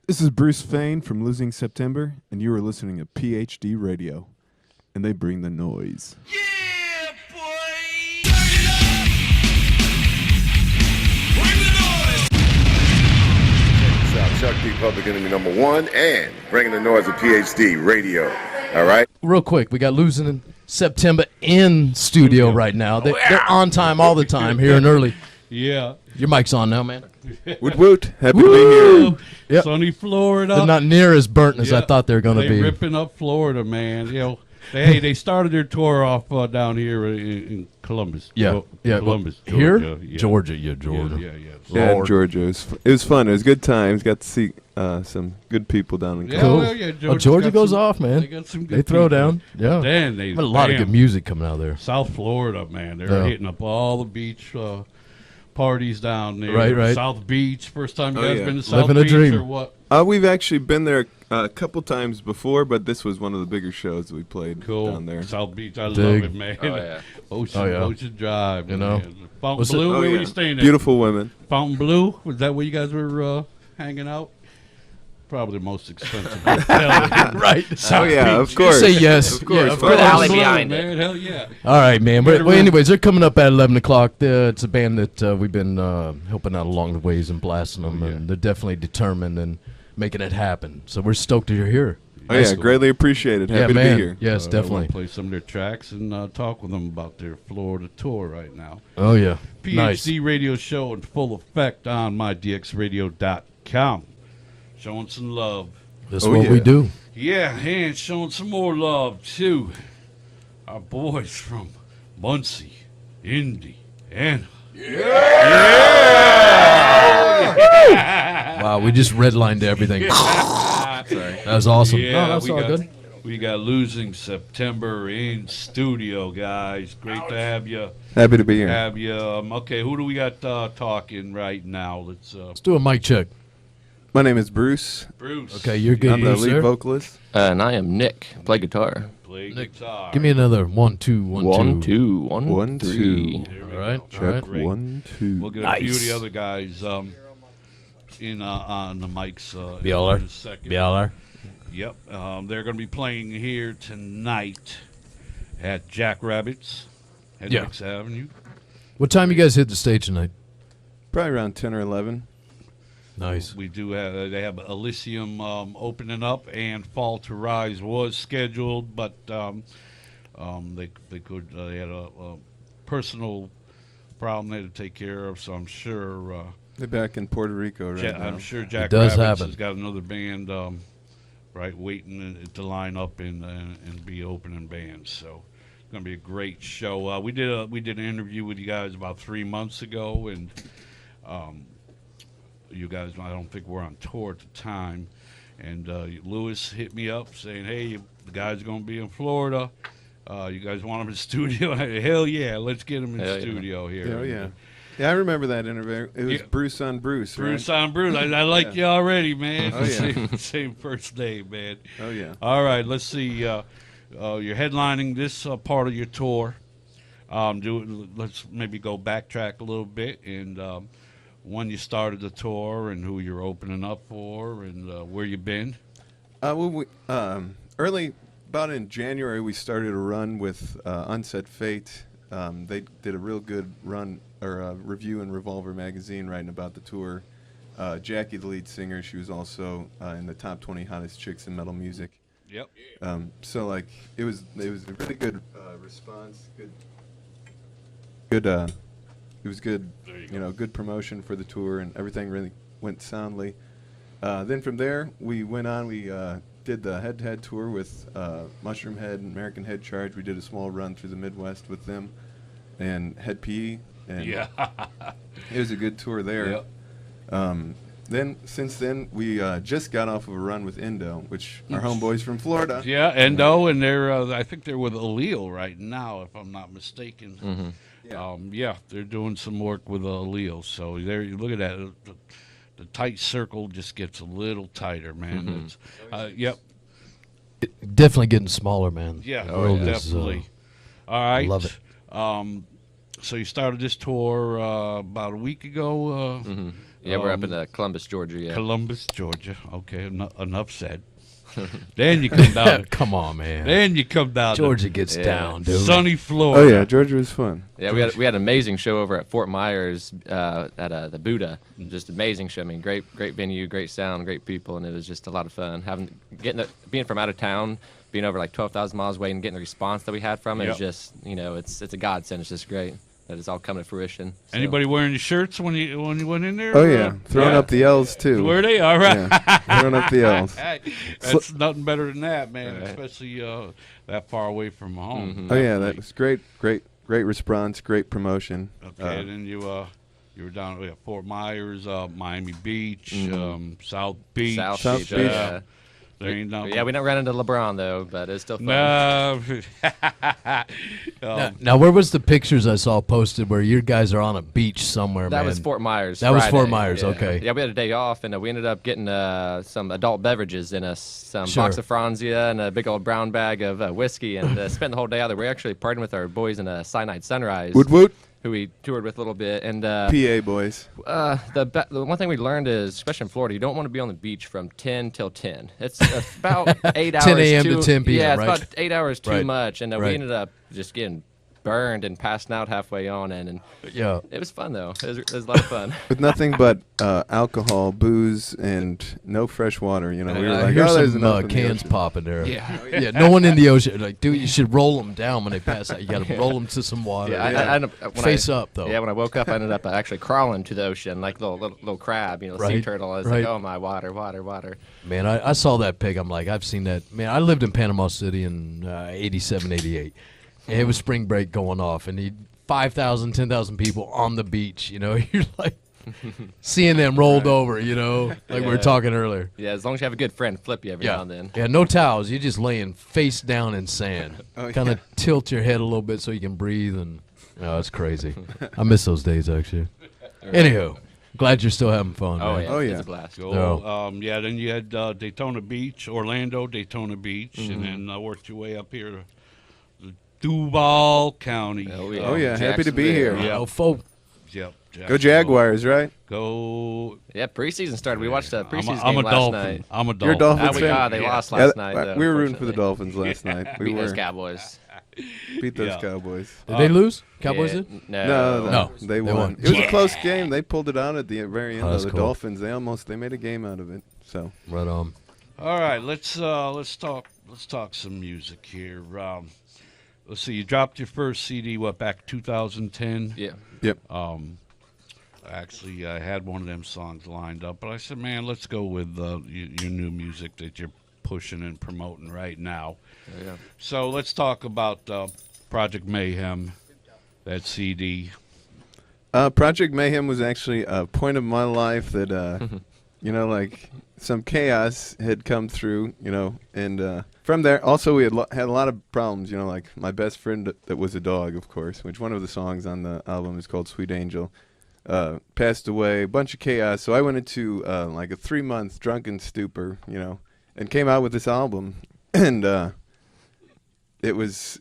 This is Bruce Fain from Losing September, and you are listening to PhD Radio, and they bring the noise. Yeah, boy! Turn it up! Bring the noise! Check this out. Chuck D, Public Enemy #1, and bringing the noise of PhD Radio. All right? Real quick, we got Losing in September in studio right now. They're on time all the time, here and early. Yeah. Your mic's on now, man. Woot woot. Happy to be here. Yep. Sunny Florida. They're not near as burnt as I thought they were going to They be. ripping up Florida, man. You know, they started their tour off down here in Columbus. Yeah, yeah. Columbus, Here? Georgia. Yeah. Georgia, yeah, Georgia. Yeah. Yeah, Lord. Georgia. It was fun. It was good times. Got to see some good people down in Yeah, Cool. Columbus. well, yeah, Oh, Georgia got goes some- off, man. They got some good They throw people. down. Yeah. Then they But a lot of bam, good music coming out there. South Florida, man. They're Yeah. hitting up all the beach parties down there. Right. South Beach. First time you Oh, guys yeah. been to South Living a Beach dream. or what? We've actually been there a couple times before, but this was one of the bigger shows we played Cool. down there. South Beach. I Dig. love it, man. Oh, yeah. Ocean, Oh, yeah. Ocean Drive. You know. man. Fountain What's it- Blue. Oh, Where were yeah. you staying at? Beautiful women. Fountain Blue. Was that where you guys were hanging out? Probably the most expensive hotel. Right. Oh, yeah, of course. Say yes. Of course. Yeah, of Or the course. alley Blue, behind it. man. Hell yeah. All right, man. Right Well, around. anyways, they're coming up at 11 o'clock. It's a band that we've been helping out along the ways and blasting them, and they're definitely determined and making it happen. So we're stoked that you're here. Oh, yeah, greatly appreciated. Happy yeah, to man. be here. Yes, I definitely. want to play some of their tracks and talk with them about their Florida tour right now. Oh, yeah. PhD Nice. radio show in full effect on mydxradio.com. Showing some love. That's Oh, what yeah. we do. Yeah, and showing some more love to our boys from Muncie, Indiana. Wow, we just redlined everything. That was awesome. Yeah, No, that's we all got, good. We got Losing September in studio, guys. Great to have you. Happy to be here. Okay, who do we got talking right now? Let's Let's do a mic check. My name is Bruce. Bruce. Okay, you're good. I'm the Bruce, lead sir. vocalist. And I am Nick. Play guitar. Play Nick, guitar. Give me another 1, 2, 1, 2. 1, 2, 1, 1, 3. There we All right, go. all Check right. Great. 1, 2. We'll get a few of Nice. the other guys in on the mics BLR. in a second. BLR. Yep. They're going to be playing here tonight at Jackrabbits, Hendricks Avenue. What time you guys hit the stage tonight? Probably around 10 or 11. Nice. We do have they have Elysium opening up, and Fall to Rise was scheduled, but they had a personal problem they had to take care of. So I'm sure They're back in Puerto Rico right now. I'm sure Jack does Rabbits happen. has got another band right waiting to line up and be opening bands. So it's gonna be a great show. We did an interview with you guys about 3 months ago, and you guys, I don't think were on tour at the time, and Lewis hit me up saying, "Hey, the guy's going to be in Florida. You guys want him in studio?" Hell yeah, let's get him in Hell yeah. studio here. Oh, yeah. Yeah, I remember that interview. It was Yeah. Bruce on Bruce, Bruce right? on Bruce. I like you already, man. Oh, yeah. same first name, man. Oh, yeah. All right, let's see. You're headlining this part of your tour. Let's maybe go backtrack a little bit and when you started the tour and who you're opening up for and where you've been. Early, about in January, we started a run with Unset Fate. They did a real good run or review in Revolver magazine writing about the tour. Jackie, the lead singer, she was also in the top 20 hottest chicks in metal music. Yep. So like it was a really good response. Good. It was good. There you go. Good promotion for the tour, and everything really went soundly. Then from there, we went on. We did the head-to-head tour with Mushroom Head and American Head Charge. We did a small run through the Midwest with them, and Head PE. And Yeah. it was a good tour there. Yep. Since then, we just got off of a run with Indo, which are homeboys from Florida. Yeah, Endo, and they're I think they're with Allele right now, if I'm not mistaken. Mm-hmm. Yeah. They're doing some work with Allele. So there, you look at that. The tight circle just gets a little tighter, man. Mhm. It's, yep. Definitely getting smaller, man. Yeah, The world is, definitely. All right. love it. So you started this tour about a week ago. Mm-hmm. Yeah, we're up in Columbus, Georgia. Yeah. Columbus, Georgia. Okay, enough said. Then you come down. Come on, man. Then you come down. Georgia gets down, to dude. sunny Florida. Oh yeah, Georgia was fun. Yeah, we had an amazing show over at Fort Myers at the Buddha. Just amazing show. I mean, great venue, great sound, great people, and it was just a lot of fun. Being from out of town, being over like 12,000 miles away, and getting the response that we had from it is just, it's a godsend. It's just great that it's all coming to fruition. So. Anybody wearing your shirts when you went in there? Oh yeah, throwing up the L's too. Were they? All right. Yeah, throwing up the L's. That's nothing better than that, man. Right. Especially that far away from home. Mm-hmm. Oh yeah, that was great response, great promotion. Okay, then you were down at Fort Myers, Miami Beach, South Beach. South Beach. There ain't nothing. Yeah, we don't run into LeBron though, but it's still fun. No. Now, where was the pictures I saw posted where you guys are on a beach somewhere, That man? was Fort Myers. That was Friday. Fort Myers, Yeah. okay. Yeah, we had a day off, and we ended up getting some adult beverages in us, some Sure. box of Franzia and a big old brown bag of whiskey, and spent the whole day out there. We actually partied with our boys in Cyanide Sunrise, Woot woot. who we toured with a little bit. And PA boys. the one thing we learned is, especially in Florida, you don't want to be on the beach from 10 till 10. It's about 8 hours. 10 a.m. to 10 p.m., Yeah, it's right? about 8 hours too Right. much, and we Right. ended up just getting burned and passing out halfway on, and Yeah. it was fun though. It was a lot of fun. With nothing but alcohol, booze, and no fresh water. We were I like, hear oh, there's some enough in the cans ocean. popping there. Yeah. Yeah, no one in the ocean. Like, dude, you should roll them down when they pass out. You got to roll them to some water. Yeah, I ended up, when Face I, up, though. Yeah, when I woke up, I ended up actually crawling to the ocean like little crab, sea Right, turtle. I was right. like, oh my, water. Man, I saw that pig. I'm like, I've seen that. Man, I lived in Panama City in 87, 88. And it was spring break going off, and 5,000, 10,000 people on the beach. You're like seeing them rolled over, like we were talking earlier. Yeah, as long as you have a good friend, flip you every now and then. Yeah, no towels. You're just laying face down in sand. Oh, Kind of tilt your head a little bit so you can breathe, and it's crazy. I miss those days, actually. Anyhow, glad you're still having fun. Oh man. yeah, Oh, it's yeah. a blast. Cool. No. Then you had Daytona Beach, Orlando, Daytona Beach, and then worked your way up here to Duval County. Oh, yeah. Oh yeah, happy to be Jacksonville. here. Yeah. Oh, folk. Yep. Go Jaguars, right? Go. Yeah, preseason started. We watched the preseason I'm game a last Dolphin. night. I'm a You're a Dolphin. Dolphins fan? They lost Yeah, last night. though, we were rooting for the unfortunately. Dolphins last night. We Beat those were Cowboys. beat those Yeah. Cowboys. Did they lose? Cowboys Yeah, did? No. No. They won. It was a close game. They pulled it out at the very end. Oh, Though. that's The cool. Dolphins, they made a game out of it. So Right on. All right, let's talk some music here. Let's see. You dropped your first CD back 2010. Yeah. yep. Actually, I had one of them songs lined up, but I said, man, let's go with your new music that you're pushing and promoting right now. Yeah. So let's talk about Project Mayhem, that CD. Project Mayhem was actually a point of my life that like some chaos had come through, and from there also we had had a lot of problems, like my best friend that was a dog, of course, which one of the songs on the album is called Sweet Angel, passed away, a bunch of chaos. So I went into like a 3-month drunken stupor, and came out with this album, and it was,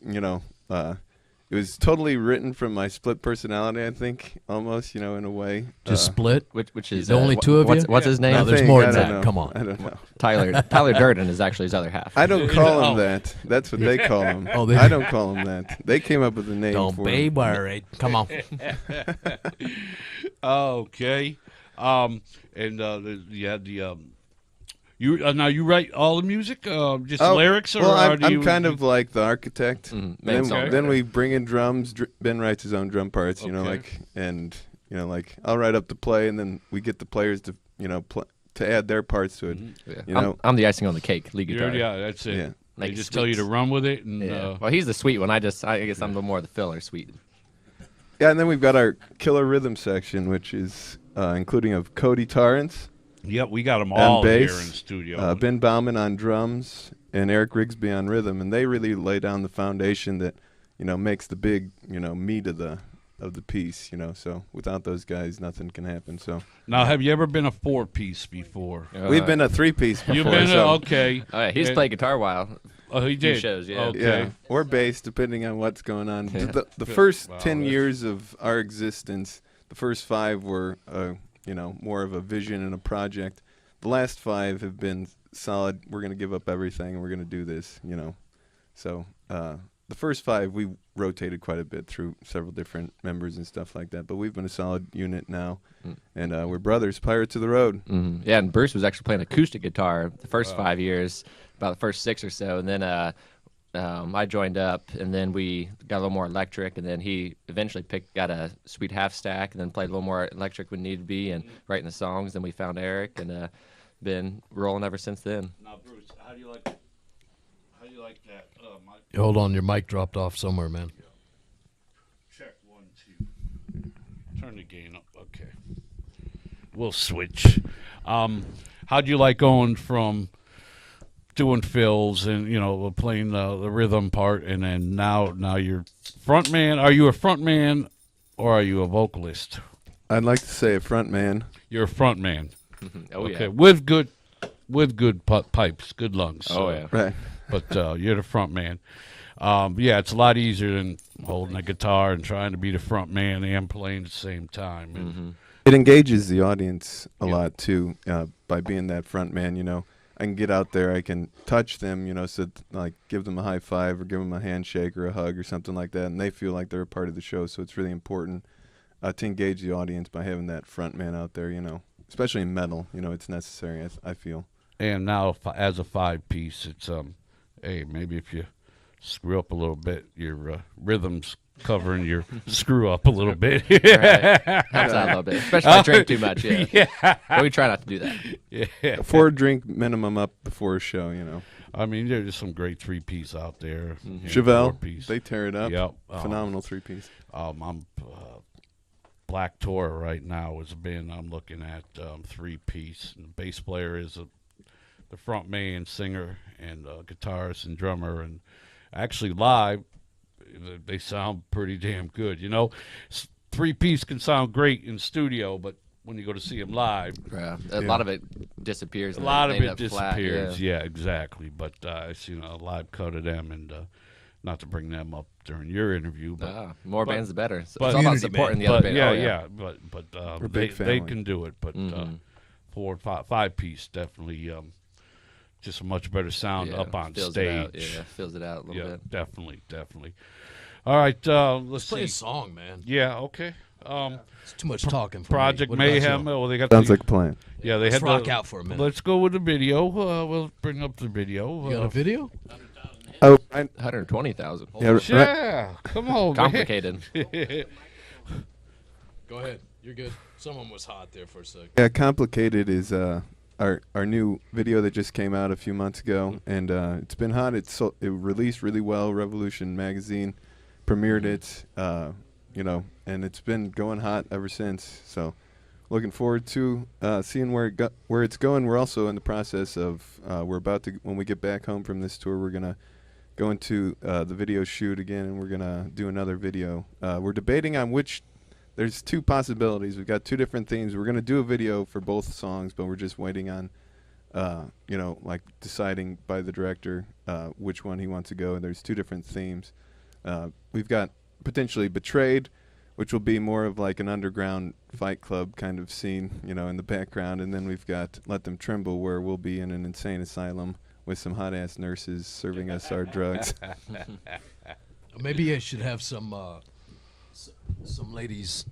it was totally written from my split personality, I think, almost, in a way. Just split? Which is The only two of you? What's his name? No, there's think, more I than don't that. know. Come on. I don't know. Tyler Durden is actually his other half. I don't call him Oh. that. That's what they call him. Oh, they- I don't call him that. They came up with a name Don't for be him. worried. Come on. Okay. And you had the you now you write all the music, just lyrics, or well, do I'm you, kind of like the architect. main Then, songwriter. then we bring in drums. Ben writes his own drum parts, Okay. I'll write up the play, and then we get the players to, to add their parts to it. Yeah. I'm the icing on the cake, lead guitar. yeah, that's it. Yeah. They Make just it tell you sweet. to run with it, and Yeah. Well, he's the sweet one. I guess I'm the more the filler sweet. Yeah, and then we've got our killer rhythm section, which is including of Cody Torrance yep, we got them on all bass, here in the studio. Ben Bauman on drums, and Eric Rigsby on rhythm, and they really lay down the foundation that makes the big meat of the piece. So without those guys, nothing can happen. So Now, have you ever been a 4-piece before? we've been a 3-piece before. You've been so, okay. Oh, yeah, he's And- played guitar a while. Oh, he did. shows, yeah. Okay. yeah, or bass, depending on what's going on. Yeah. The first Wow, 10 that's- years of our existence, the first 5 were more of a vision and a project. The last 5 have been solid. We're going to give up everything and we're going to do this, So the first 5, we rotated quite a bit through several different members and stuff like that. But we've been a solid unit now, and we're brothers, pirates of the road. Mm-hmm. Yeah, and Bruce was actually playing acoustic guitar the first 5 years, about the first 6 or so, and then I joined up, and then we got a little more electric, and then he eventually got a sweet half stack, and then played a little more electric when needed be, and writing the songs. Then we found Eric, and been rolling ever since then. Now, Bruce, how do you like that? Mic? Hold on, your mic dropped off somewhere, man. Check 1, 2. Turn the gain up. Okay. We'll switch. How do you like going from doing fills and playing the rhythm part, and then now you're front man? Are you a front man or are you a vocalist? I'd like to say a front man. You're a front man. Oh Okay, yeah. with good pipes, good lungs. Oh yeah. Right. But you're the front man. Yeah, it's a lot easier than holding a guitar and trying to be the front man and playing at the same time. And It engages the audience a lot too, by being that front man. I can get out there, I can touch them, so like give them a high five or give them a handshake or a hug or something like that, and they feel like they're a part of the show. So it's really important to engage the audience by having that front man out there. Especially in metal, it's necessary. I feel. And now, as a 5-piece, it's hey, maybe if you screw up a little bit, your rhythm's covering your screw up a little bit. Right. Helps out a little bit, especially if I drink too much. Yeah. But we try not to do that. Yeah. 4 drink minimum up before a show. I mean, there's some great 3-piece out there. Chevelle, 4-piece. they tear it up. Yep. Phenomenal 3-piece. I'm Black Tour right now is a band I'm looking at, 3-piece. And the bass player is the front man, singer, and guitarist and drummer. And actually live, they sound pretty damn good. 3-piece can sound great in studio, but when you go to see them live, A lot of it disappears. a and lot they of end it up flat, disappears. Yeah, exactly. But I seen a live cut of them, and not to bring them up during your interview, but more bands the better. So but- it's all about Community supporting the but other band. yeah, Oh, but We're a they big family. can do it. But 4 or 5-piece definitely just a much better sound Yeah, up on fills stage. It out. Yeah, fills it out a little bit. Definitely. All right, let's Play see. a song, man. Yeah, okay. It's too much talking for Project me. What about Mayhem. you? Oh, they got Sounds the, like a plan. yeah. They Let's had rock the, out for a minute. Let's go with the video. We'll bring up the video. You got a video? Oh, 120,000. yeah, right. Yeah, come on, man. Complicated. Go ahead. You're good. Someone was hot there for a second. Yeah, Complicated is our new video that just came out a few months ago, and it's been hot. It released really well. Revolution magazine premiered it, and it's been going hot ever since. So, looking forward to seeing where it's going. We're also in the process of we're about to, when we get back home from this tour, we're gonna go into the video shoot again, and we're gonna do another video. We're debating on which. There's 2 possibilities. We've got 2 different themes. We're going to do a video for both songs, but we're just waiting on, like deciding by the director which one he wants to go. And there's 2 different themes. We've got potentially Betrayed, which will be more of like an underground fight club kind of scene, in the background. And then we've got Let Them Tremble, where we'll be in an insane asylum with some hot-ass nurses serving us our drugs. Maybe I should have some ladies,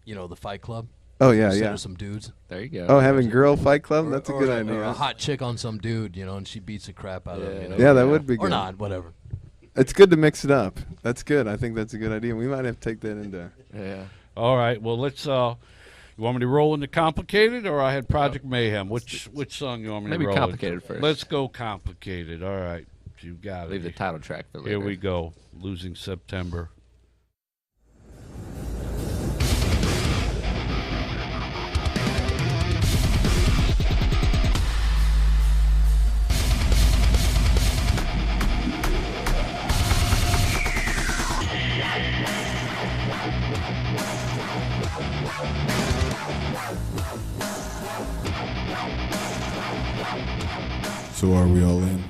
the Fight Club. Oh, yeah, Instead yeah. of some dudes. There you go. Oh, having girl fight club? That's a Or good a idea. hot chick on some dude, and she beats the crap out of him. Yeah, that would be good. Or not, whatever. It's good to mix it up. That's good. I think that's a good idea. We might have to take that into. Yeah. All right. Well, let's. You want me to roll into Complicated, or I had Project Mayhem? Which song you want me Maybe to roll? Complicated into? first. Let's go Complicated. All right. You got it. Leave the title track for later. Here we go. Losing September. So are we all in?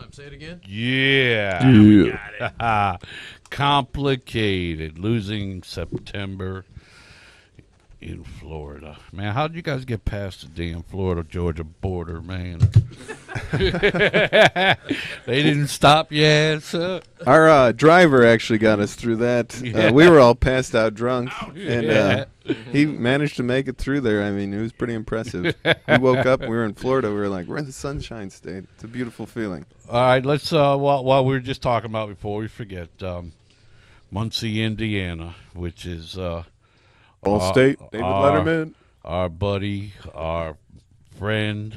time. Say it again. Yeah. Complicated. Losing September in Florida. Man, how did you guys get past the damn Florida-Georgia border, man? They didn't stop yet, sir. Our driver actually got us through that. Yeah. We were all passed out drunk, and Yeah. he managed to make it through there. I mean, it was pretty impressive. We woke up, we were in Florida. We were like, we're in the Sunshine State. It's a beautiful feeling. All right, let's, while we were just talking about before we forget, Muncie, Indiana, which is... All State, David Letterman. Our buddy, our friend,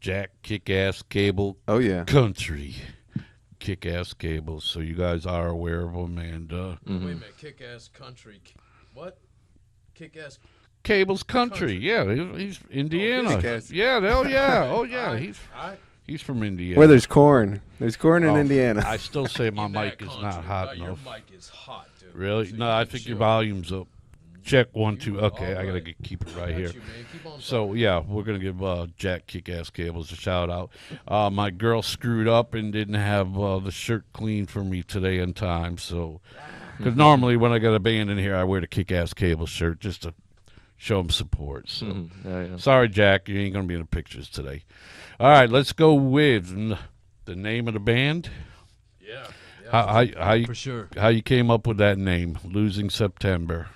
Jack Kick-Ass Cable. Oh, yeah. Country. Kick-Ass Cable. So you guys are aware of him. And Wait a minute. Kick-ass country. What? Kick-ass. Cable's Country. Yeah, he's Indiana. Kick-Ass. Yeah, oh yeah. Oh, yeah. He's from Indiana. Where there's corn. There's corn in Oh, Indiana. I still say my In that mic is not country. hot Your enough. mic is hot, dude. Really? So you No, I can think your chill. volume's up. Check 1, 2. Okay, all I gotta right. keep it right Got here. you, man. Keep on So talking. yeah, we're gonna give Jack Kick-Ass Cables a shout out. My girl screwed up and didn't have the shirt cleaned for me today in time. So, because normally when I got a band in here, I wear the Kick-Ass Cables shirt just to show them support. So, Oh, yeah. sorry, Jack, you ain't gonna be in the pictures today. All right, let's go with the name of the band. Yeah. How For sure. you came up with that name? Losing September.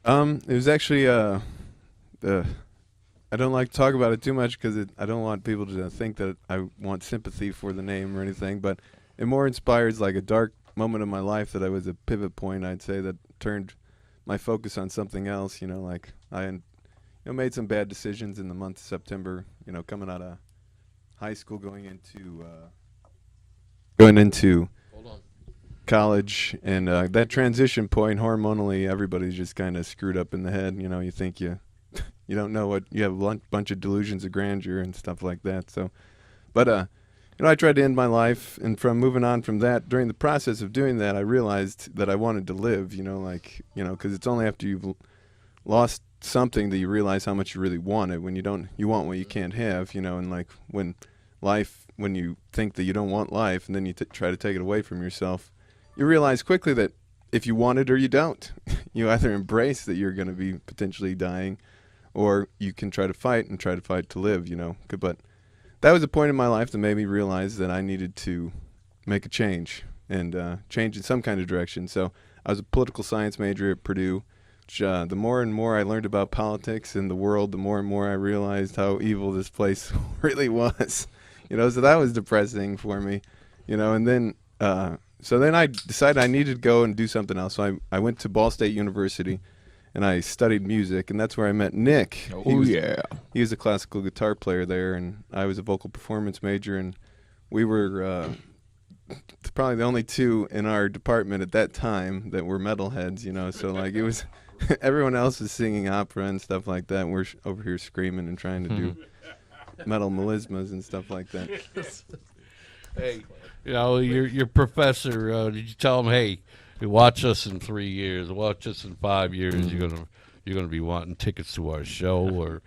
It was actually I don't like to talk about it too much because I don't want people to think that I want sympathy for the name or anything, but it more inspires like a dark moment of my life that I was a pivot point, I'd say, that turned my focus on something else. Like I made some bad decisions in the month of September, coming out of high school, going into Hold on. college, and that transition point, hormonally, everybody's just kind of screwed up in the head. You think you don't know what, you have a bunch of delusions of grandeur and stuff like that. So, but I tried to end my life, and from moving on from that, during the process of doing that, I realized that I wanted to live. Because it's only after you've lost something that you realize how much you really want it. When you want what you can't have. And like when you think that you don't want life, and then you try to take it away from yourself, you realize quickly that if you want it or you don't. You either embrace that you're going to be potentially dying, or you can try to fight to live, But that was a point in my life that made me realize that I needed to make a change, and change in some kind of direction. So I was a political science major at Purdue. Which, the more and more I learned about politics and the world, the more and more I realized how evil this place really was. So that was depressing for me, and then so then I decided I needed to go and do something else. So I went to Ball State University, and I studied music, and that's where I met Nick. He was a classical guitar player there, and I was a vocal performance major, and we were probably the only two in our department at that time that were metalheads, So like it was, everyone else was singing opera and stuff like that, and we're over here screaming and trying to do metal melismas and stuff like that. Hey, your professor. Did you tell him, hey, watch us in 3 years, watch us in 5 years? You're gonna be wanting tickets to our show, or?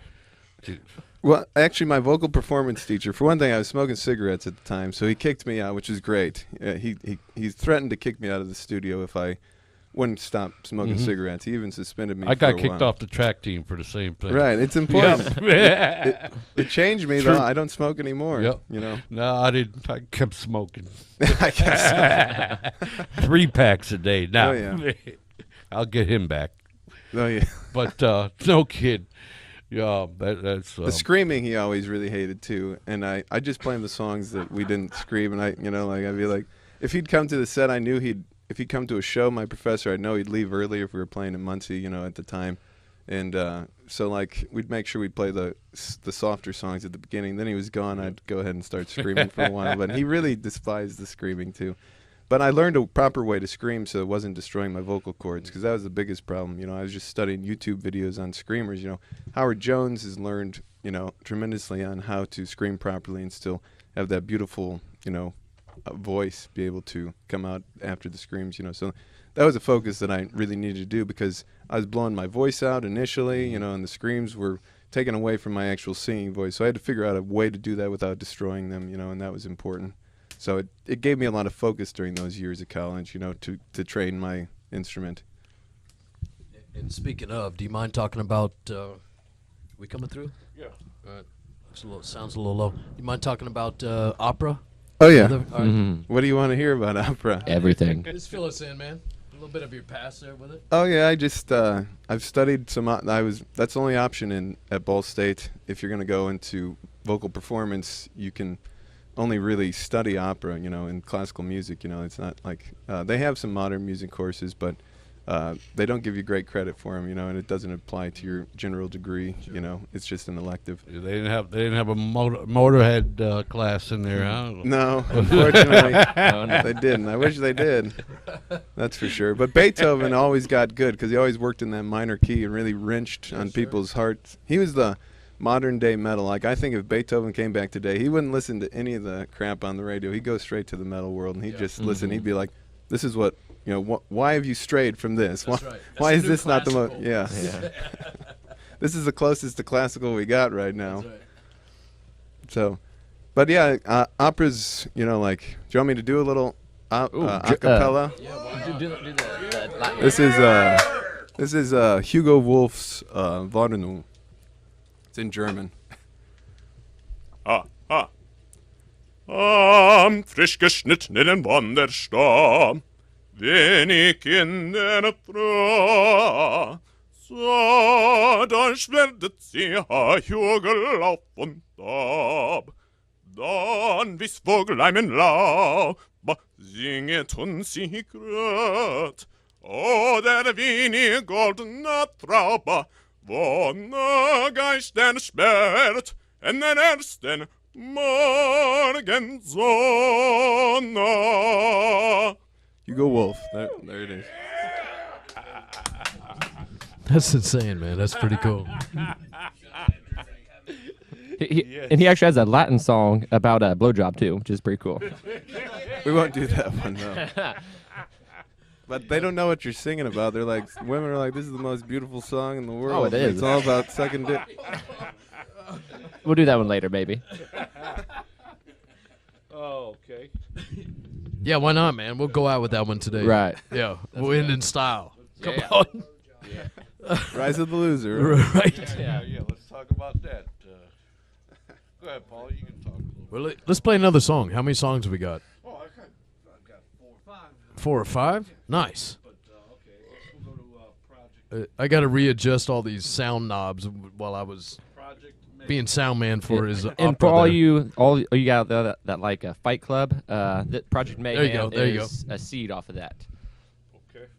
Well, actually, my vocal performance teacher, for one thing, I was smoking cigarettes at the time, so he kicked me out, which is great. He threatened to kick me out of the studio if I wouldn't stop smoking cigarettes. He even suspended me. I got for a kicked while. off the track team for the same thing. Right, it's important. Yep. It changed me, True. though. I don't smoke anymore. Yep. No, I didn't. I kept smoking. I guess. 3 packs a day. Now, Oh, yeah. I'll get him back. Oh yeah. But no kid. Yeah, that's The screaming he always really hated too, and I just play him the songs that we didn't scream, and I'd be like, if he'd come to the set, I knew if he'd come to a show, my professor, I'd know he'd leave early if we were playing in Muncie, at the time, and so like we'd make sure we'd play the softer songs at the beginning. Then he was gone, I'd go ahead and start screaming for a while, but he really despised the screaming too. But I learned a proper way to scream so it wasn't destroying my vocal cords, because that was the biggest problem. I was just studying YouTube videos on screamers. Howard Jones has learned, tremendously on how to scream properly and still have that beautiful, voice be able to come out after the screams. So that was a focus that I really needed to do, because I was blowing my voice out initially, and the screams were taken away from my actual singing voice. So I had to figure out a way to do that without destroying them, and that was important. So it gave me a lot of focus during those years of college, to train my instrument. And speaking of, do you mind talking about? We coming through? Yeah. All right. Sounds a little low. You mind talking about opera? Oh yeah. All right. What do you want to hear about opera? Everything. Just fill us in, man. A little bit of your past there with it. Oh yeah, I just I've studied some. That's the only option at Ball State. If you're going to go into vocal performance, you can only really study opera, and classical music. It's not like they have some modern music courses, but they don't give you great credit for them, and it doesn't apply to your general degree. Sure. It's just an elective. They didn't have a Motorhead class in there, huh? No, unfortunately, they didn't. I wish they did. That's for sure. But Beethoven always got good because he always worked in that minor key and really wrenched on people's hearts. He was the modern day metal. Like, I think if Beethoven came back today, he wouldn't listen to any of the crap on the radio. He'd go straight to the metal world and he'd just listen. He'd be like, "This is what why have you strayed from this? That's Why, right. That's why the is new this not the most? classical." Yeah, this is the closest to classical we got right now." That's right. So, but yeah, opera's like. Do you want me to do a little a cappella? Do the Latin. This is Hugo Wolf's Warnung. It's in German. Am frisch geschnittenen Wanderstab, wenig in der Frau, so durchwerdet sie Hügel auf und ab. Dann wie's Vogelein in Laub, singet und sie grät, oder wie nie goldener Traube, wo ne Geistern sperrt, in den ersten Morgensonne. Hugo Wolf. There it is. That's insane, man. That's pretty cool. And he actually has a Latin song about a blowjob too, which is pretty cool. We won't do that one though. But they don't know what you're singing about. They're like, women are like, "This is the most beautiful song in the world." Oh, it is. It's all about sucking dick. We'll do that one later, maybe. Oh, okay. Yeah, why not, man? We'll go out with that one today. Right. Yeah, we'll end in style. Come Yeah. on. Rise of the Loser. Right. Yeah. Let's talk about that. Go ahead, Paul. You can talk a little bit. Well, let's play another song. How many songs have we got? Oh, I've got 4 or 5. 4 or 5? Nice. But okay, we'll go to project. I got to readjust all these sound knobs while I was being sound man for his And opera for all there. you got out there that like a Fight Club, that Project Mayhem There you go. is a seed off of that. Okay. It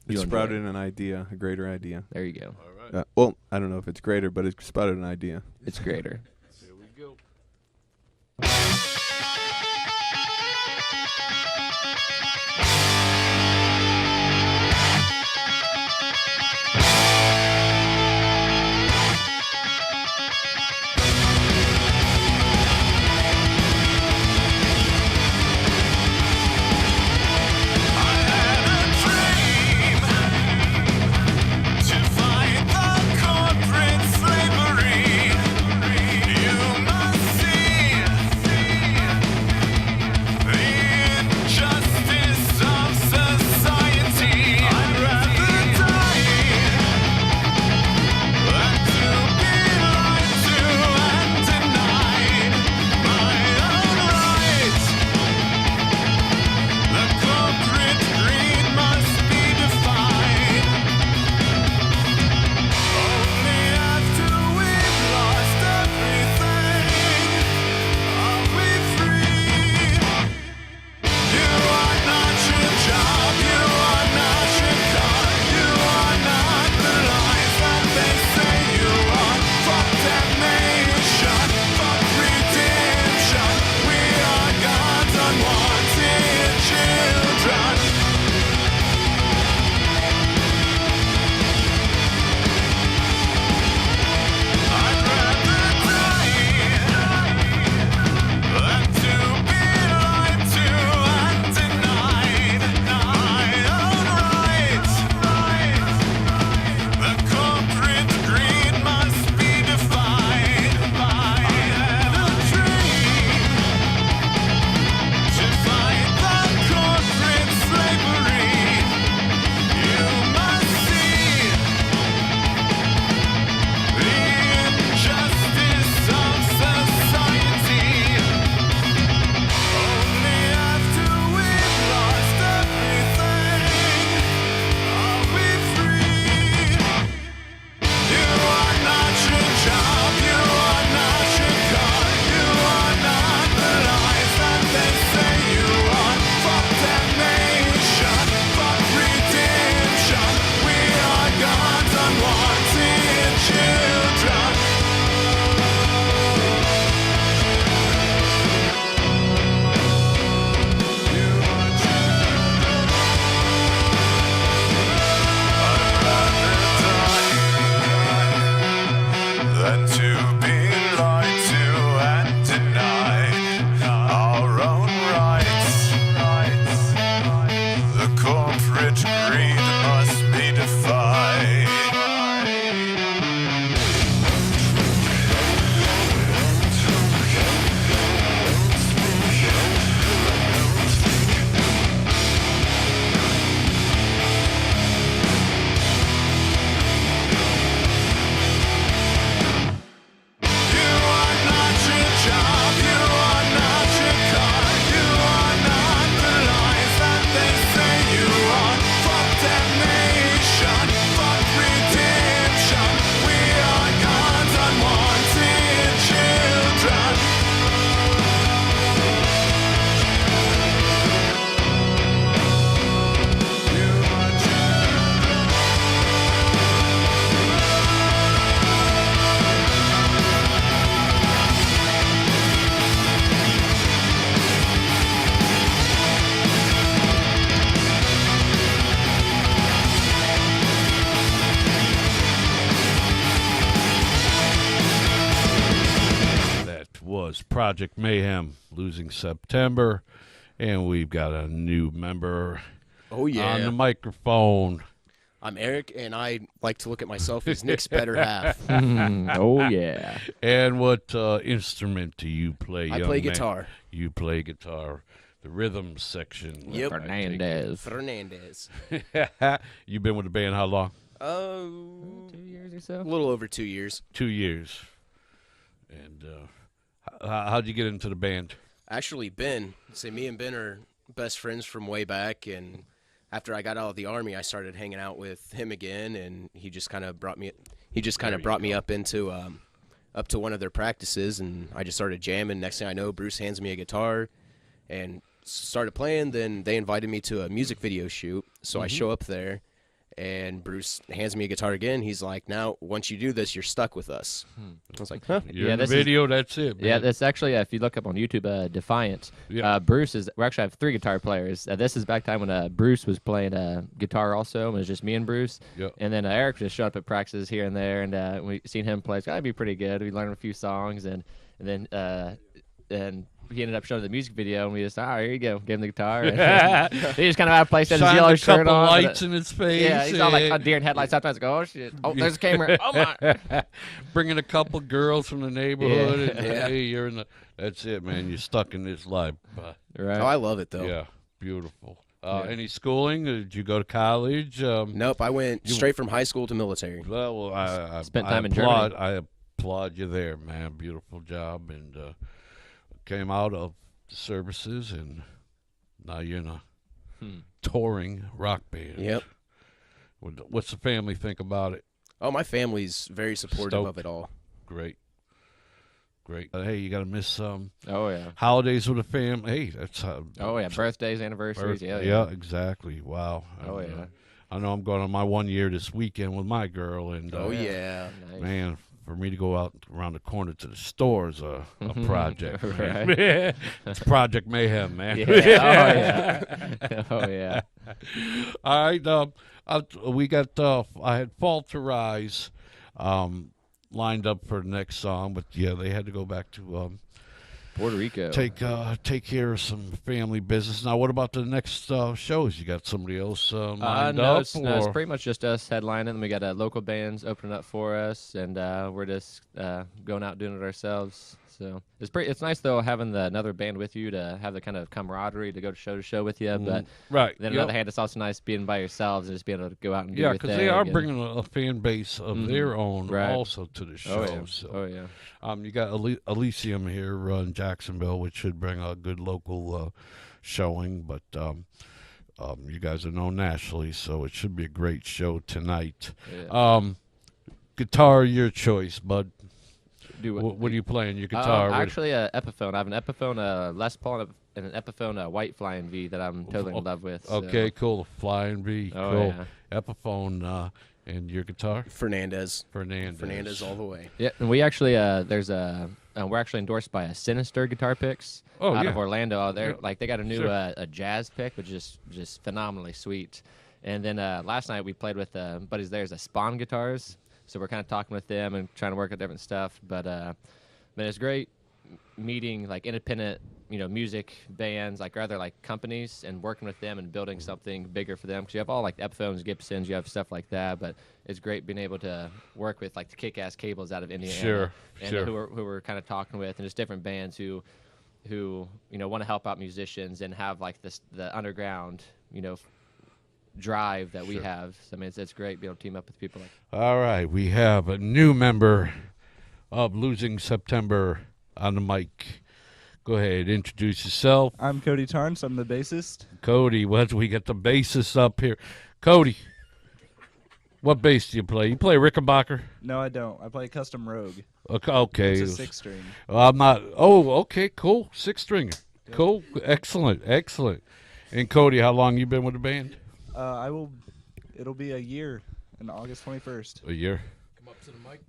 You enjoy sprouted it. an idea, a greater idea. There you go. All right. Well, I don't know if it's greater, but it sprouted an idea. It's greater. Here we go. To fight the corporate slavery, was Project Mayhem, Losing September, and we've got a new member Oh, yeah. on the microphone. I'm Eric, and I like to look at myself as Nick's better half. Oh, yeah. And what instrument do you play, I young play man? guitar. You play guitar. The rhythm section. Yep. Fernandez. You've been with the band how long? 2 years or so? A little over 2 years. 2 years. And how'd you get into the band? Actually, Ben. Me and Ben are best friends from way back, and after I got out of the Army, I started hanging out with him again, and he just kind of brought me. Up into up to one of their practices, and I just started jamming. Next thing I know, Bruce hands me a guitar, and started playing. Then they invited me to a music video shoot, so I show up there, and Bruce hands me a guitar again. He's like, "Now, once you do this, you're stuck with us." I was like, "Huh?" You're in the video, that's it, man. Yeah, that's actually, if you look up on YouTube, Defiant, Yeah. Bruce is, we actually have 3 guitar players. This is back time when Bruce was playing guitar also, and it was just me and Bruce. Yep. And then Eric just showed up at practices here and there, and we seen him play. It's got to be pretty good. We learned a few songs, and then he ended up showing the music video, and we just, here you go, gave him the guitar. And he just kind of out of place, had his Shined yellow a shirt couple on. lights in his face. Yeah, he's all like deer in headlights. Sometimes go, oh shit, oh there's a camera, oh my. Bringing a couple girls from the neighborhood. Yeah. And, Yeah. hey, you're in the. That's it, man. You're stuck in this life. Right. Oh, I love it though. Yeah, beautiful. Any schooling? Did you go to college? Nope, I went straight from high school to military. Well, I Spent I time in applaud, Germany. I applaud you there, man. Beautiful job, and came out of the services, and now you're in a touring rock band. Yep. What's the family think about it? Oh, my family's very supportive Stoked. of it all. Great. Hey, you got to miss some Oh yeah. holidays with the family. Hey, that's Oh yeah. Birthdays, anniversaries. Yeah. yeah, exactly. Wow. Oh, And, yeah. I know I'm going on my 1 year this weekend with my girl, and Oh yeah. Nice. man, for me to go out around the corner to the store is a project. man. Right. It's Project Mayhem, man. Yeah. Oh yeah. Oh yeah. All right. We got. I had Fall to Rise lined up for the next song, but yeah, they had to go back to Puerto Rico. take care of some family business. Now, what about the next shows? You got somebody else lined no, up? it's pretty much just us headlining. And we got local bands opening up for us, and we're just going out doing it ourselves. So it's nice though having another band with you to have the kind of camaraderie to go to show with you. But Right. then on the Yep. other hand, it's also nice being by yourselves and just being able to go out and do Yeah, your because thing. they are and- bringing a fan base of their own Right. also to the show. Oh yeah. So. Oh yeah. You got Elysium here in Jacksonville, which should bring a good local showing. But you guys are known nationally, so it should be a great show tonight. Yeah. Guitar, your choice, bud. Do What are you playing? Your guitar? What- Actually, Epiphone. I have an Epiphone Les Paul and an Epiphone White Flying V that I'm totally in love with. so- Okay, cool. Flying V. Oh, cool. yeah. Epiphone and your guitar? Fernandez Fernandez. all the way. Yeah, and we actually we're actually endorsed by a Sinister Guitar Picks out of Orlando. They're they got a new a jazz pick, which is just phenomenally sweet. And then last night we played with buddies there's a Spawn Guitars, so we're kind of talking with them and trying to work out different stuff. But it's great meeting independent music bands or other companies and working with them and building something bigger for them, because you have all Epiphones, Gibsons, you have stuff like that, but it's great being able to work with the Kick-Ass Cables out of Indiana and who we're kind of talking with, and just different bands who want to help out musicians and have the underground drive that we have. So it's great being able to team up with people All right, we have a new member of Losing September on the mic. Go ahead, introduce yourself. I'm Cody Tarns. I'm the bassist. Cody, we got the bassist up here. Cody, what bass do you play? You play Rickenbacker? No, I don't. I play custom Rogue. Okay. It's a 6-string. I'm not. Oh, okay, cool. 6-stringer. Yep. Cool. Excellent. And Cody, how long you been with the band? It'll be a year on August 21st. A year. Come up to the mic.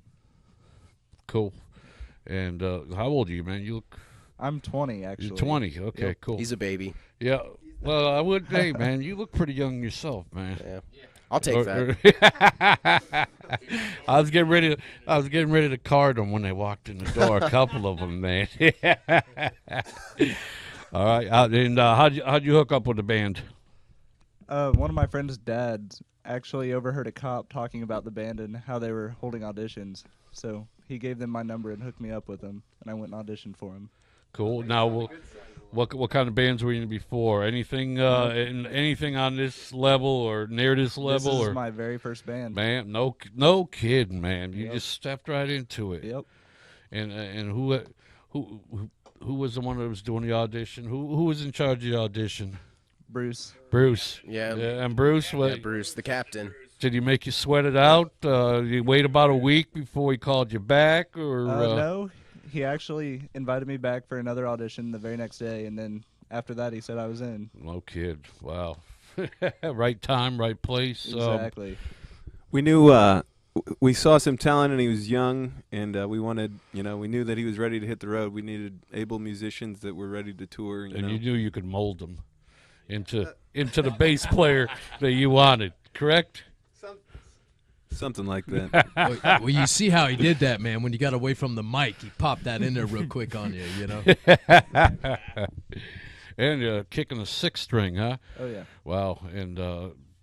Cool. And how old are you, man? You look. I'm 20, actually. You're 20. Okay, Yep. cool. He's a baby. Yeah. Well, I would. Hey, man, you look pretty young yourself, man. Yeah. I'll take that. I was getting ready to card them when they walked in the door. A couple of them, man. All right. And how'd you hook up with the band? One of my friend's dads actually overheard a cop talking about the band and how they were holding auditions. So he gave them my number and hooked me up with them, and I went and auditioned for him. Cool. Now, what kind of bands were you in before? Anything on this level or near this level? This is my very first band. Man, no kidding, man. You just stepped right into it. Yep. And who was the one that was doing the audition? Who was in charge of the audition? Bruce. Yeah. And Bruce, what? Yeah, Bruce, the captain. Did he make you sweat it out? You wait about a week before he called you back, or no? He actually invited me back for another audition the very next day, and then after that, he said I was in. No kid. Wow. Right time, right place. Exactly. We knew we saw some talent, and he was young, and we wanted, we knew that he was ready to hit the road. We needed able musicians that were ready to tour. And you knew you could mold them into the bass player that you wanted, correct? Something like that. Well, you see how he did that, man. When you got away from the mic, he popped that in there real quick on you, And kicking a 6-string, huh? Oh, yeah. Wow. And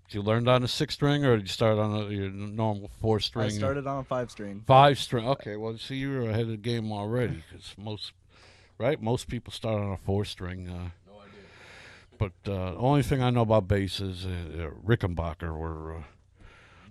you learned on a 6-string, or did you start on your normal 4-string? I started on a 5-string. 5-string. Okay. Well, see, you're ahead of the game already, because most people start on a 4-string. No idea. But the only thing I know about bass is Rickenbacker were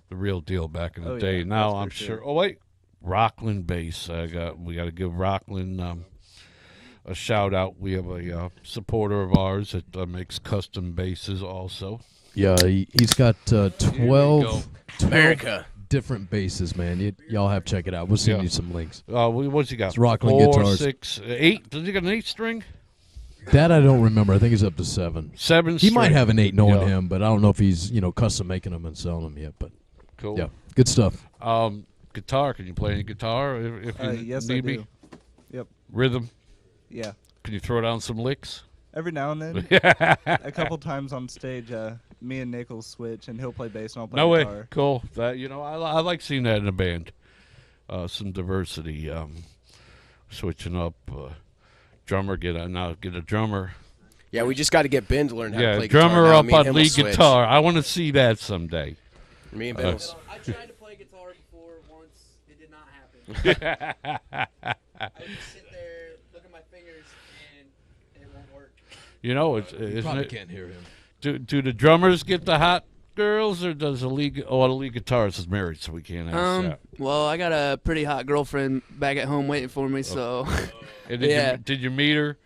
the real deal back in the day. Yeah, now I'm sure. Oh wait, Rockland bass. We got to give Rockland a shout out. We have a supporter of ours that makes custom basses also. Yeah, he's got 12 America. different basses, man. Y'all have to check it out. We'll send you some links. What's he got? It's Rockland 4, guitars. 6, 8. Does he got an 8-string? That I don't remember. I think he's up to 7. 7. He might have an 8 knowing him, but I don't know if he's custom making them and selling them yet. But cool. Yeah, good stuff. Guitar. Can you play any guitar if you yes, need I do. me? Yep. Rhythm. Yeah. Can you throw down some licks? Every now and then. A couple times on stage, me and Nick will switch, and he'll play bass and I'll play guitar. Way. Cool. That I like seeing that in a band. Some diversity. Switching up. Drummer, get a drummer. Yeah, we just got to get Ben to learn how to play drummer guitar. up on lead guitar. I want to see that someday. Me and Ben. I tried to play guitar before once. It did not happen. I would just sit there, look at my fingers, and it won't work. You probably can't hear him. Do the drummers get the hot girls, or does the lead guitarist is married, so we can't ask that? Well, I got a pretty hot girlfriend back at home waiting for me, so. And yeah. Did you meet her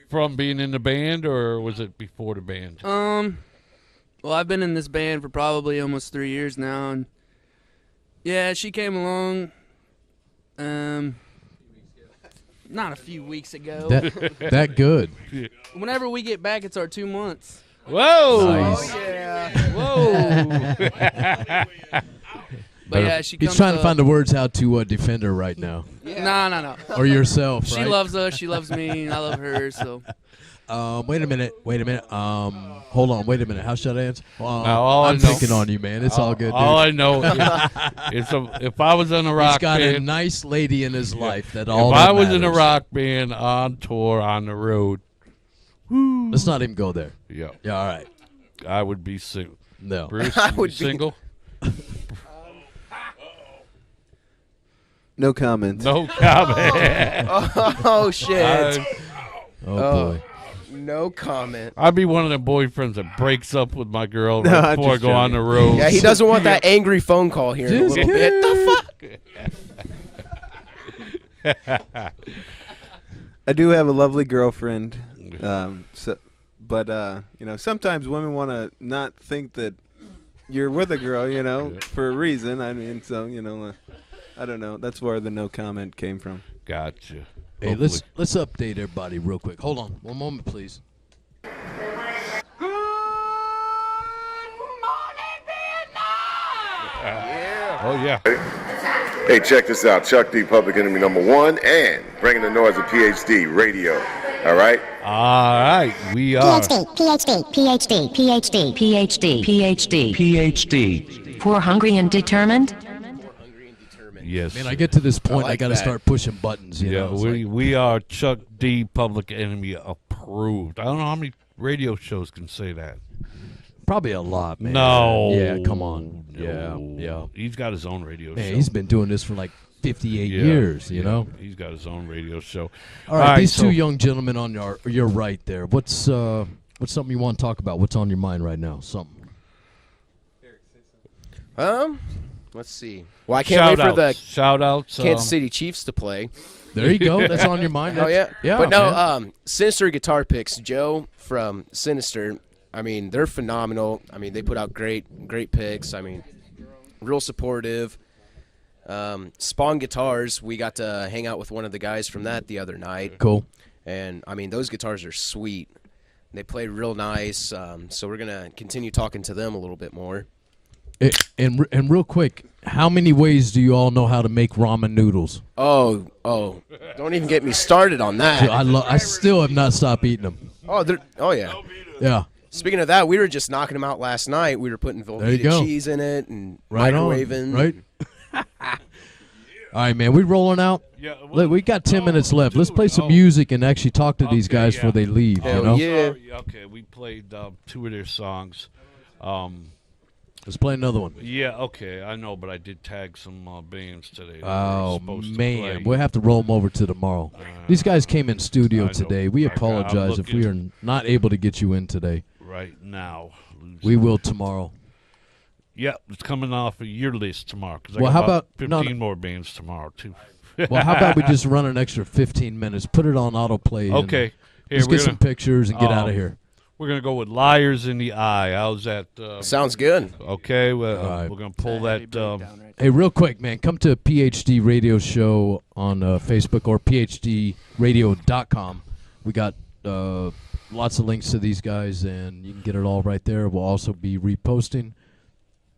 from being in the band, or was it before the band? Well, I've been in this band for probably almost 3 years now, and yeah, she came along. Not a few weeks ago. That good. Whenever we get back, it's our 2 months. Whoa! Nice. Oh yeah! Whoa! But yeah, she comes He's trying to find the words how to defend her right now. Yeah. No. Or yourself, She right? loves us. She loves me. And I love her. So. Wait a minute. Hold on. Wait a minute. How should I answer? I'm picking on you, man. It's all good, dude. All I know is if I was in a rock band. He's got a nice lady in his life that if all If that I was in a matters. rock band on tour on the road. Woo, Let's not even go there. Yeah. Yeah, all right. I would be single. No. Bruce, I you would be- single? No comments. No comment. Oh, shit. Oh, boy. No comment. I'd be one of them boyfriends that breaks up with my girl No, right I'm before I just go on the joking. road. Yeah, he doesn't want that angry phone call here in a Just little bit. The fuck? I do have a lovely girlfriend, but sometimes women want to not think that you're with a girl, for a reason. I mean, so I don't know. That's where the no comment came from. Gotcha. Hey, let's update everybody real quick. Hold on. One moment, please. Oh, yeah. Hey, check this out. Chuck D, Public Enemy #1, and bringing the noise of PhD Radio. All right? All right, we are. PhD. Poor, hungry, and determined? Yes. Man, I get to this point, I like got to that. start pushing buttons. You know, it's we are Chuck D. Public Enemy approved. I don't know how many radio shows can say that. probably a lot, man. No. Yeah, come on. No. Yeah. He's got his own radio Man, show. he's been doing this for like 58 years, you know? He's got his own radio show. All right, these two young gentlemen on your right there. What's something you want to talk about? What's on your mind right now? Something. Let's see. Well, I can't wait for the shout-outs, Kansas City Chiefs to play. There you go. That's on your mind. Oh yeah, yeah. But no, man. Sinister guitar picks. Joe from Sinister. I mean, they're phenomenal. I mean, they put out great picks. I mean, real supportive. Spawn Guitars. We got to hang out with one of the guys from that the other night. Cool. And I mean, those guitars are sweet. They played real nice. So we're gonna continue talking to them a little bit more. And real quick, how many ways do you all know how to make ramen noodles? Oh, don't even get me started on that. Dude, I still have not stopped eating them. Oh yeah. Yeah. Speaking of that, we were just knocking them out last night. We were putting Velveeta cheese in it and microwaving. Right. All right, man. We rolling out? Yeah. Look, we got 10 minutes left. Let's play some music and actually talk to these guys before they leave. Hell you know? yeah. Okay, we played 2 of their songs. Let's play another one. Yeah, okay, I know, but I did tag some bands today. Oh, man. We'll have to roll them over to tomorrow. These guys came in studio today. We apologize if we are not able to get you in today. Right now. We will tomorrow. Yeah, it's coming off of your list tomorrow. Cause Well, I got how about about- 15 more bands tomorrow, too. Well, how about we just run an extra 15 minutes, put it on autoplay. and Okay. Here, let's we're get some pictures and get out of here. We're going to go with Liars in the Eye. How's that? Sounds good. Okay, well, right. we're going to pull that. Hey, real quick, man, come to PhD Radio Show on Facebook or PhDradio.com. We got lots of links to these guys, and you can get it all right there. We'll also be reposting.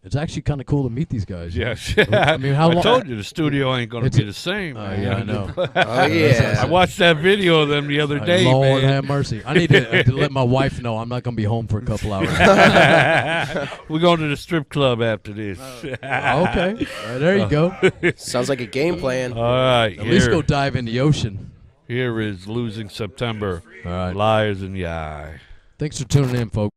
It's actually kind of cool to meet these guys. Yes. I mean, how long? I told you the studio ain't going to be the same. Yeah, I know. Oh yeah. I watched that video of them the other day, Lord man. have mercy. I need to let my wife know I'm not going to be home for a couple hours. We're going to the strip club after this. Okay. All right, there you go. Sounds like a game plan. All right. At least go dive in the ocean. Here is Losing September. All right. Liars in the Eye. Thanks for tuning in, folks.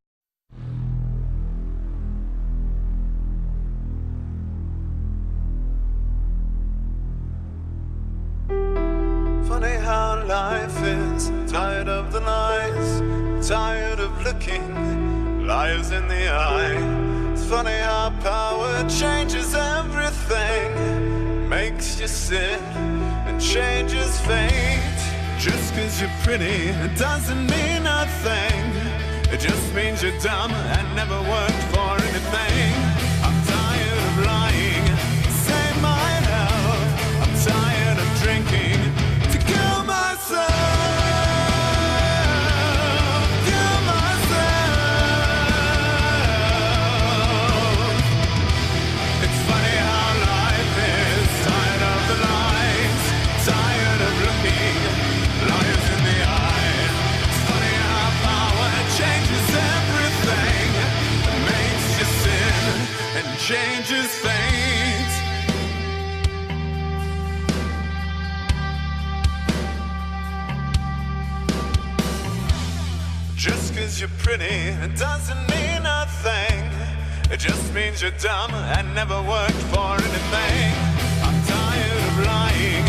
Funny how life is, tired of the lies, tired of looking liars in the eye. It's funny how power changes everything, makes you sin and changes fate. Just 'cause you're pretty, it doesn't mean a thing. It just means you're dumb and never worked for anything. I'm tired of lying, save my health. I'm tired of drinking to kill myself. Kill myself. It's funny how life is, tired of the lies, tired of looking liars in the eye. It's funny how power changes everything, makes you sin and changes fate. Just 'cause you're pretty, it doesn't mean a thing. It just means you're dumb and never worked for anything. I'm tired of lying,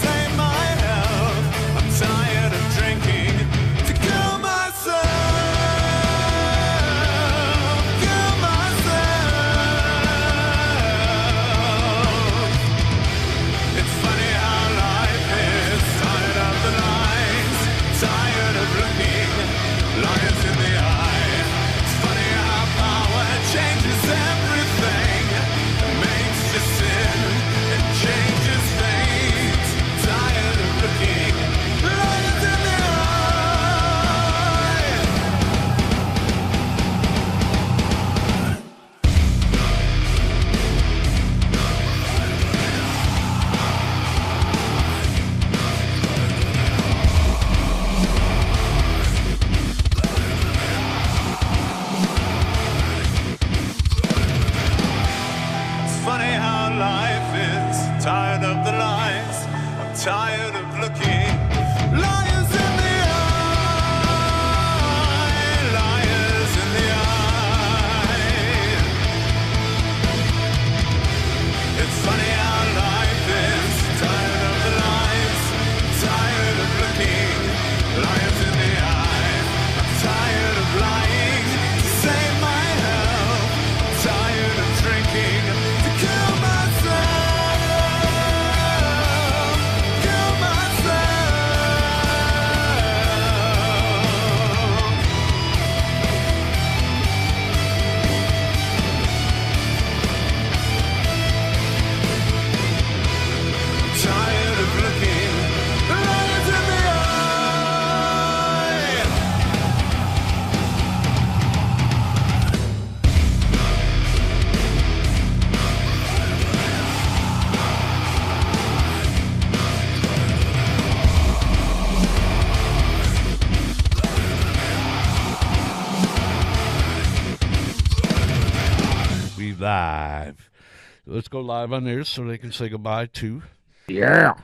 save my health. I'm tired of drinking to kill myself. Kill myself. It's funny how life is, tired of the lies, tired of looking liars in the eye. It's funny how power changes everything, makes you sin tired of looking. Liars in the eye, liars in the eye. It's funny how life is, tired of the lies, tired of looking. Liars in the eye, I'm tired of lying to save my health. Tired of drinking to kill myself. Kill myself. Tired of looking liars in the eye. We live. Let's go live on there so they can say goodbye to. Yeah.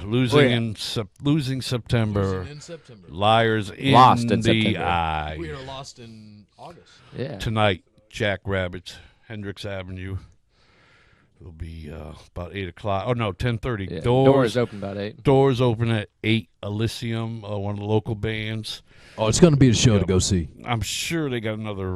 Losing losing September. Losing in September. Liars in Lost in the September. eye. We are lost in August. Yeah. Tonight, Jackrabbits, Hendricks Avenue. It'll be about 8 o'clock. Oh, no, 10:30. Yeah. Doors open about 8. Doors open at 8. Elysium, one of the local bands. Oh, it's going to be a show to go see. I'm sure they got another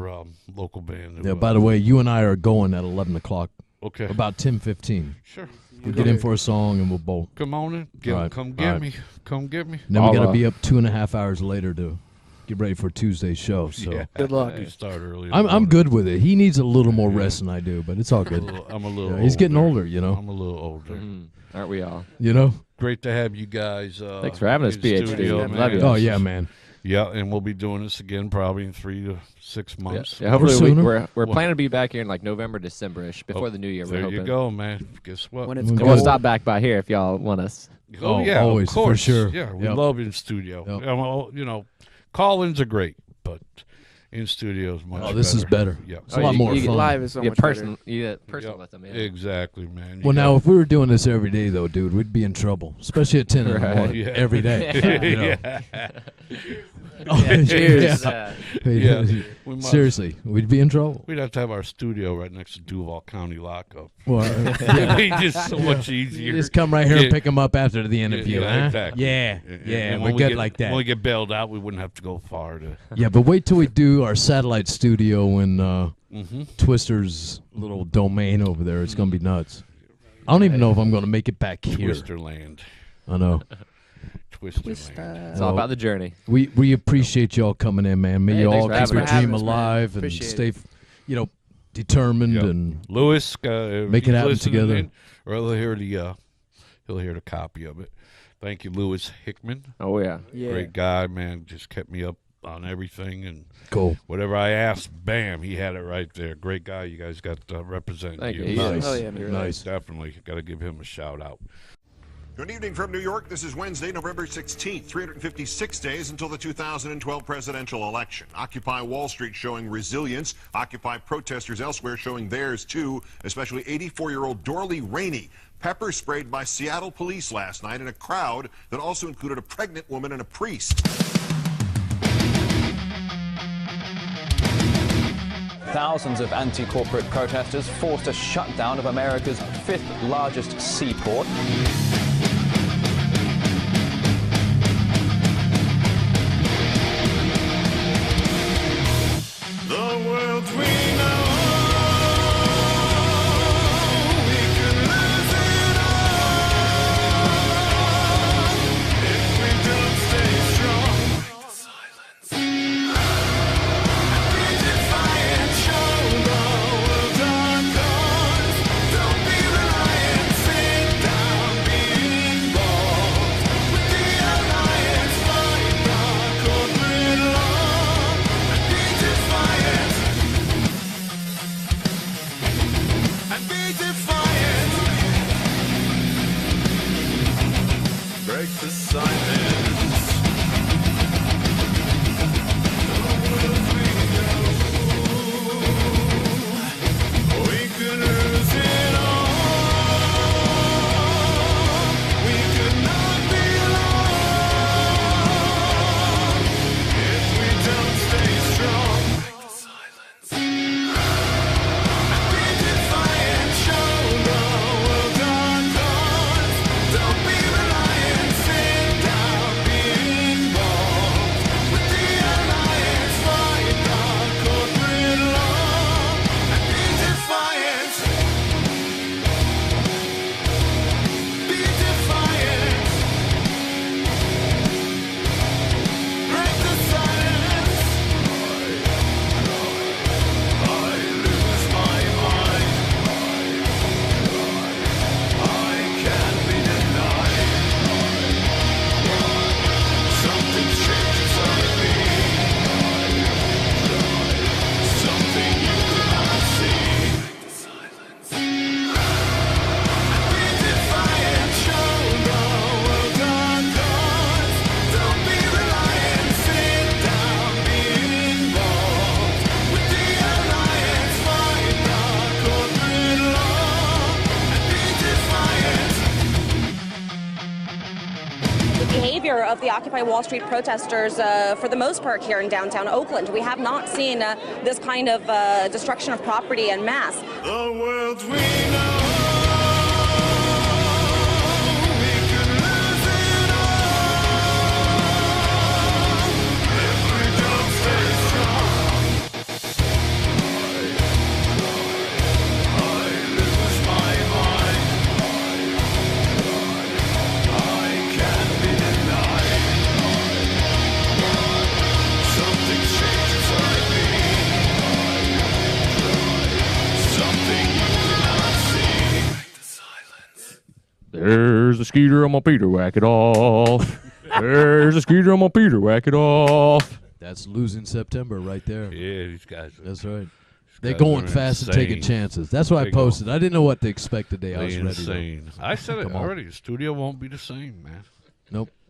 local band. Yeah, by the way, you and I are going at 11 o'clock. Okay. About 10:15. Sure. We'll get in for a song and we'll bolt. Come on in. All right. Come All get right. me. Come get me. And then we got to be up 2.5 hours later to get ready for Tuesday's show. So Yeah. Good luck. We start early. in I'm the morning. good with it. He needs a little more rest than I do, but it's all good. I'm a little Yeah, he's getting older, you know. I'm a little older. Aren't we all? You know. Great to have you guys. Thanks for having us, in the PhD. studio, Love man. you. Oh yeah, man. Yeah, and we'll be doing this again probably in 3 to 6 months. Yeah, hopefully sooner. we're planning to be back here in like November, December-ish, before the new year. We're There hoping. you go, man. Guess what? When it's We'll And we'll go. stop back by here if y'all want us. Oh, Oh, yeah, always, of for course. sure. Yeah, we Yep. love in studio. Yep. Well, you know, call-ins are great, but in studio is much Oh, this is better. Yeah, It's a lot more fun. Live is so You much get better. personal. You get personal Yep. with them. Yeah. Exactly, man. You Well, now got- if we were doing this every day, though, dude, we'd be in trouble, especially at 10 in the Right. morning Yeah. every day. you know. yeah. Oh, yeah, Cheers. yeah. Yeah. We must- Seriously, we'd be in trouble. We'd have to have our studio right next to Duval County lockup. Well, It'd be just so much easier. You just come right here and Yeah. pick them up after the interview, Yeah, huh? exactly. Yeah, And yeah, when we're we good get- like that. When we get bailed out, we wouldn't have to go far to. Yeah, but wait till we do our satellite studio in Mm-hmm. Twister's little domain over there. It's going to be nuts. I don't even know if I'm going to make it back here. Twisterland. I know. Twisterland. It's all about the journey. We appreciate y'all coming in, man. May Hey, you thanks all for keep having your us. dream Having us, man. alive and Appreciate stay, it. determined Yep. and Lewis, Make it happen listening together. in, or he'll hear the copy of it. Thank you, Lewis Hickman. Oh yeah. Yeah. Great guy, man. Just kept me up on everything, and cool. whatever I asked, bam, he had it right there. Great guy. You guys got representing Thank you. you. He's Nice. Oh, yeah, man. Nice. Definitely got to give him a shout out. Good evening from New York. This is Wednesday, November 16th, 356 days until the 2012 presidential election. Occupy Wall Street showing resilience. Occupy protesters elsewhere showing theirs too, especially 84-year-old Dorley Rainey, pepper sprayed by Seattle police last night in a crowd that also included a pregnant woman and a priest. Thousands of anti-corporate protesters forced a shutdown of America's fifth largest seaport. The world we know, we could lose it all if we don't stay strong. Be defiant, show the world our cause. Don't be reliant, sit down, be behavior of the Occupy Wall Street protesters for the most part here in downtown Oakland. We have not seen this kind of destruction of property en masse. The world we know. There's a skeeter on my Peter, whack it off. There's a skeeter on my Peter, whack it off. That's losing September right there. Yeah, these guys. That's right. They're guys going are fast and taking insane. chances. That's why I They posted. I didn't know what to expect today. I was They ready. insane. I said it Come on. already. The studio won't be the same, man. Nope.